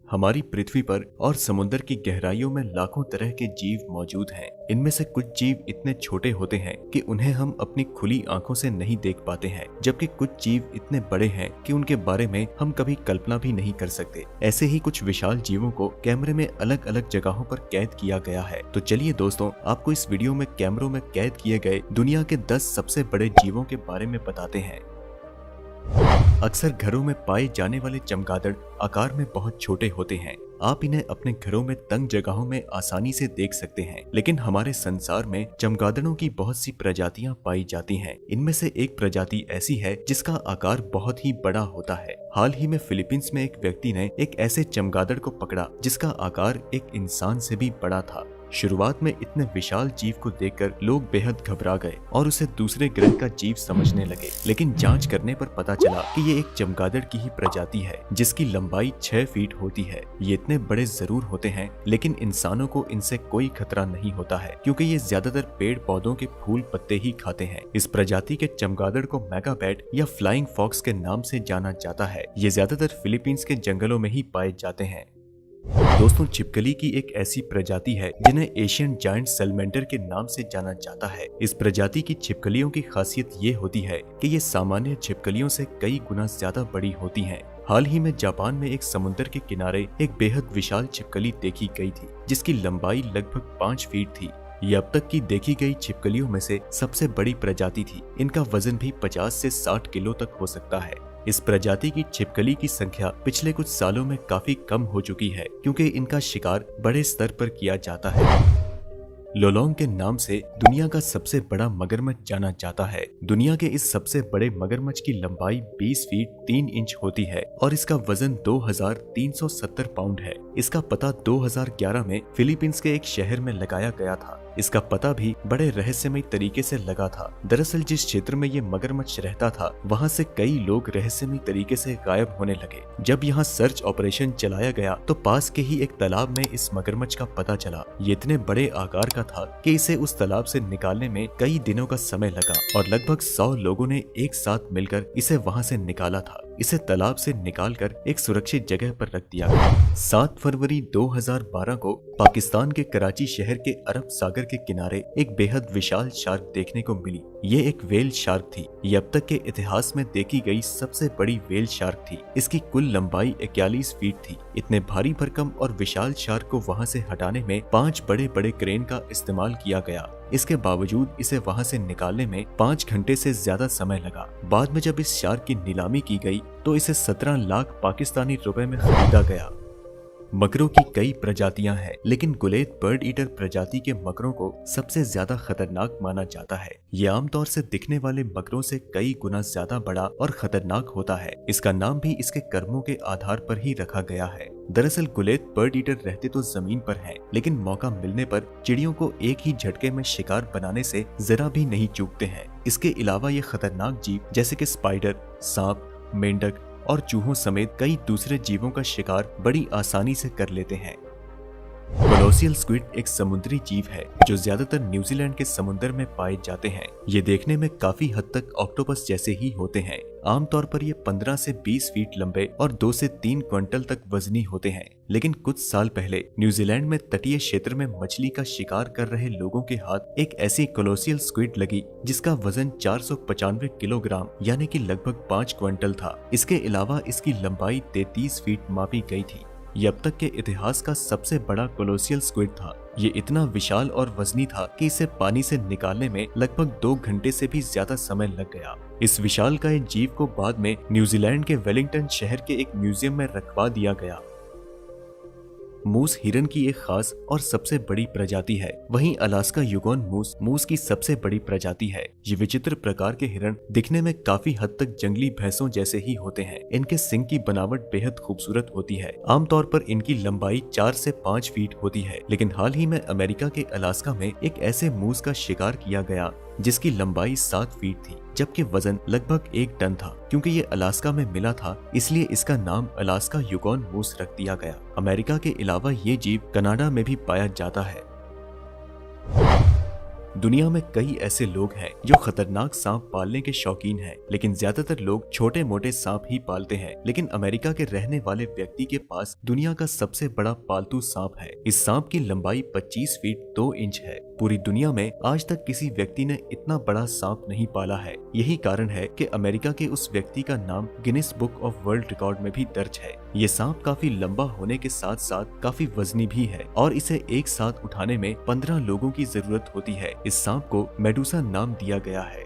हमारी पृथ्वी पर और समुद्र की गहराइयों में लाखों तरह के जीव मौजूद हैं। इनमें से कुछ जीव इतने छोटे होते हैं कि उन्हें हम अपनी खुली आंखों से नहीं देख पाते हैं, जबकि कुछ जीव इतने बड़े हैं कि उनके बारे में हम कभी कल्पना भी नहीं कर सकते। ऐसे ही कुछ विशाल जीवों को कैमरे में अलग अलग जगहों पर कैद किया गया है। तो चलिए दोस्तों, आपको इस वीडियो में कैमरों में कैद किए गए दुनिया के 10 सबसे बड़े जीवों के बारे में बताते हैं। अक्सर घरों में पाए जाने वाले चमगादड़ आकार में बहुत छोटे होते हैं। आप इन्हें अपने घरों में तंग जगहों में आसानी से देख सकते हैं, लेकिन हमारे संसार में चमगादड़ों की बहुत सी प्रजातियां पाई जाती हैं। इनमें से एक प्रजाति ऐसी है जिसका आकार बहुत ही बड़ा होता है। हाल ही में फिलीपींस में एक व्यक्ति ने एक ऐसे चमगादड़ को पकड़ा जिसका आकार एक इंसान से भी बड़ा था। शुरुआत में इतने विशाल जीव को देखकर लोग बेहद घबरा गए और उसे दूसरे ग्रह का जीव समझने लगे, लेकिन जांच करने पर पता चला कि ये एक चमगादड़ की ही प्रजाति है जिसकी लंबाई 6 फीट होती है। ये इतने बड़े जरूर होते हैं, लेकिन इंसानों को इनसे कोई खतरा नहीं होता है, क्योंकि ये ज्यादातर पेड़ पौधों के फूल पत्ते ही खाते हैं। इस प्रजाति के चमगादड़ को मेगाबैट या फ्लाइंग फॉक्स के नाम से जाना जाता है। ये ज्यादातर फिलीपींस के जंगलों में ही पाए जाते हैं। दोस्तों, छिपकली की एक ऐसी प्रजाति है जिन्हें एशियन जायंट सैलमेंडर के नाम से जाना जाता है। इस प्रजाति की छिपकलियों की खासियत ये होती है कि ये सामान्य छिपकलियों से कई गुना ज्यादा बड़ी होती हैं। हाल ही में जापान में एक समुद्र के किनारे एक बेहद विशाल छिपकली देखी गई थी जिसकी लंबाई लगभग 5 फीट थी। ये अब तक की देखी गई छिपकलियों में से सबसे बड़ी प्रजाति थी। इनका वजन भी 50 से 60 किलो तक हो सकता है। इस प्रजाति की छिपकली की संख्या पिछले कुछ सालों में काफी कम हो चुकी है, क्योंकि इनका शिकार बड़े स्तर पर किया जाता है। लोलोंग के नाम से दुनिया का सबसे बड़ा मगरमच्छ जाना जाता है। दुनिया के इस सबसे बड़े मगरमच्छ की लंबाई 20 फीट 3 इंच होती है और इसका वजन 2370 पाउंड है। इसका पता 2011 में फिलीपींस के एक शहर में लगाया गया था। इसका पता भी बड़े रहस्यमय तरीके से लगा था। दरअसल जिस क्षेत्र में ये मगरमच्छ रहता था, वहाँ से कई लोग रहस्यमय तरीके से गायब होने लगे। जब यहाँ सर्च ऑपरेशन चलाया गया तो पास के ही एक तालाब में इस मगरमच्छ का पता चला। ये इतने बड़े आकार का था कि इसे उस तालाब से निकालने में कई दिनों का समय लगा और लगभग 100 लोगों ने एक साथ मिलकर इसे वहाँ से निकाला था। इसे तालाब से निकालकर एक सुरक्षित जगह पर रख दिया गया। 7 फरवरी 2012 को पाकिस्तान के कराची शहर के अरब सागर के किनारे एक बेहद विशाल शार्क देखने को मिली। ये एक व्हेल शार्क थी। ये अब तक के इतिहास में देखी गई सबसे बड़ी व्हेल शार्क थी। इसकी कुल लंबाई 41 फीट थी। इतने भारी भरकम और विशाल शार्क को वहाँ से हटाने में 5 बड़े बड़े क्रेन का इस्तेमाल किया गया। इसके बावजूद इसे वहां से निकालने में 5 घंटे से ज्यादा समय लगा। बाद में जब इस शार्क की नीलामी की गई तो इसे 17 लाख पाकिस्तानी रुपए में खरीदा गया। मगरों की कई प्रजातियां हैं, लेकिन गुलेत बर्ड ईटर प्रजाति के मगरों को सबसे ज्यादा खतरनाक माना जाता है। ये आमतौर से दिखने वाले मगरों से कई गुना ज्यादा बड़ा और खतरनाक होता है। इसका नाम भी इसके कर्मों के आधार पर ही रखा गया है। दरअसल गुलेत बर्ड ईटर रहते तो जमीन पर हैं, लेकिन मौका मिलने पर चिड़ियों को एक ही झटके में शिकार बनाने से जरा भी नहीं चूकते हैं। इसके अलावा ये खतरनाक जीव जैसे कि स्पाइडर, सांप, मेंढक और चूहों समेत कई दूसरे जीवों का शिकार बड़ी आसानी से कर लेते हैं। कोलोसियल स्क्विड एक समुद्री जीव है जो ज्यादातर न्यूजीलैंड के समुद्र में पाए जाते हैं। ये देखने में काफी हद तक ऑक्टोपस जैसे ही होते हैं। आमतौर पर ये 15 से 20 फीट लंबे और 2 से 3 क्विंटल तक वजनी होते हैं। लेकिन कुछ साल पहले न्यूजीलैंड में तटीय क्षेत्र में मछली का शिकार कर रहे लोगों के हाथ एक ऐसी कोलोसियल स्क्विड लगी जिसका वजन 495 किलोग्राम यानी कि लगभग 5 क्विंटल था। इसके अलावा इसकी लंबाई 33 फीट मापी गई थी। ये अब तक के इतिहास का सबसे बड़ा कोलोसियल स्क्विड था। ये इतना विशाल और वजनी था कि इसे पानी से निकालने में लगभग 2 घंटे से भी ज्यादा समय लग गया। इस विशालकाय जीव को बाद में न्यूजीलैंड के वेलिंगटन शहर के एक म्यूजियम में रखवा दिया गया। मूस हिरन की एक खास और सबसे बड़ी प्रजाति है। वहीं अलास्का युगोन मूस की सबसे बड़ी प्रजाति है। ये विचित्र प्रकार के हिरन दिखने में काफी हद तक जंगली भैंसों जैसे ही होते हैं। इनके सिंग की बनावट बेहद खूबसूरत होती है। आमतौर पर इनकी लंबाई 4 से 5 फीट होती है, लेकिन हाल ही में अमेरिका के अलास्का में एक ऐसे मूस का शिकार किया गया जिसकी लंबाई 7 फीट थी, जबकि वजन लगभग 1 टन था। क्योंकि ये अलास्का में मिला था, इसलिए इसका नाम अलास्का युगोन मूस रख दिया गया। अमेरिका के अलावा ये जीव कनाडा में भी पाया जाता है। दुनिया में कई ऐसे लोग हैं जो खतरनाक सांप पालने के शौकीन हैं, लेकिन ज्यादातर लोग छोटे मोटे सांप ही पालते हैं। लेकिन अमेरिका के रहने वाले व्यक्ति के पास दुनिया का सबसे बड़ा पालतू सांप है। इस सांप की लंबाई 25 फीट 2 इंच है। पूरी दुनिया में आज तक किसी व्यक्ति ने इतना बड़ा सांप नहीं पाला है। यही कारण है कि अमेरिका के उस व्यक्ति का नाम Guinness book of world record में भी दर्ज है। ये सांप काफी लंबा होने के साथ साथ काफी वजनी भी है और इसे एक साथ उठाने में 15 लोगों की जरूरत होती है। इस सांप को मेडुसा नाम दिया गया है।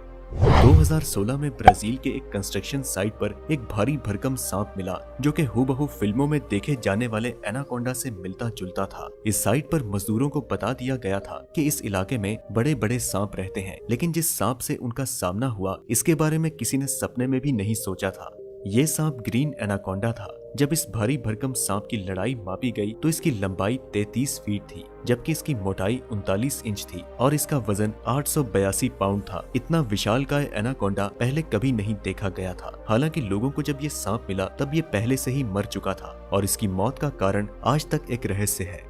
2016 में ब्राजील के एक कंस्ट्रक्शन साइट पर एक भारी भरकम सांप मिला जो कि हूबहू फिल्मों में देखे जाने वाले एनाकोंडा से मिलता जुलता था। इस साइट पर मजदूरों को बता दिया गया था कि इस इलाके में बड़े बड़े सांप रहते हैं, लेकिन जिस सांप से उनका सामना हुआ इसके बारे में किसी ने सपने में भी नहीं सोचा था। ये सांप ग्रीन एनाकोंडा था। जब इस भारी भरकम सांप की लड़ाई मापी गई तो इसकी लंबाई 33 फीट थी, जबकि इसकी मोटाई 39 इंच थी और इसका वजन 882 पाउंड था। इतना विशालकाय एनाकोंडा पहले कभी नहीं देखा गया था। हालांकि लोगों को जब ये सांप मिला तब ये पहले से ही मर चुका था और इसकी मौत का कारण आज तक एक रहस्य है।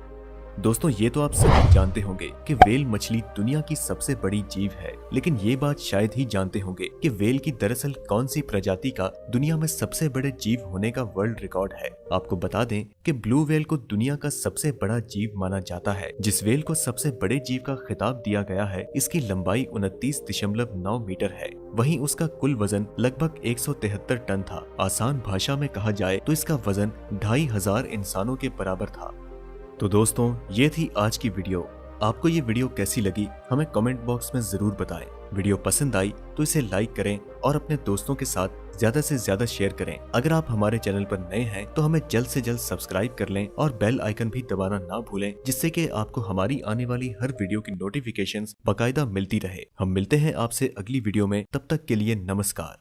दोस्तों, ये तो आप सभी जानते होंगे कि व्हेल मछली दुनिया की सबसे बड़ी जीव है, लेकिन ये बात शायद ही जानते होंगे कि व्हेल की दरअसल कौन सी प्रजाति का दुनिया में सबसे बड़े जीव होने का वर्ल्ड रिकॉर्ड है। आपको बता दें कि ब्लू व्हेल को दुनिया का सबसे बड़ा जीव माना जाता है। जिस व्हेल को सबसे बड़े जीव का खिताब दिया गया है, इसकी लंबाई 29.9 मीटर है। वहीं उसका कुल वजन लगभग 173 टन था। आसान भाषा में कहा जाए तो इसका वजन 2500 इंसानों के बराबर था। तो दोस्तों, ये थी आज की वीडियो। आपको ये वीडियो कैसी लगी हमें कमेंट बॉक्स में जरूर बताएं। वीडियो पसंद आई तो इसे लाइक करें और अपने दोस्तों के साथ ज्यादा से ज्यादा शेयर करें। अगर आप हमारे चैनल पर नए हैं तो हमें जल्द से जल्द सब्सक्राइब कर लें और बेल आइकन भी दबाना ना भूलें, जिससे कि आपको हमारी आने वाली हर वीडियो की नोटिफिकेशंस बाकायदा मिलती रहे। हम मिलते हैं आपसे अगली वीडियो में, तब तक के लिए नमस्कार।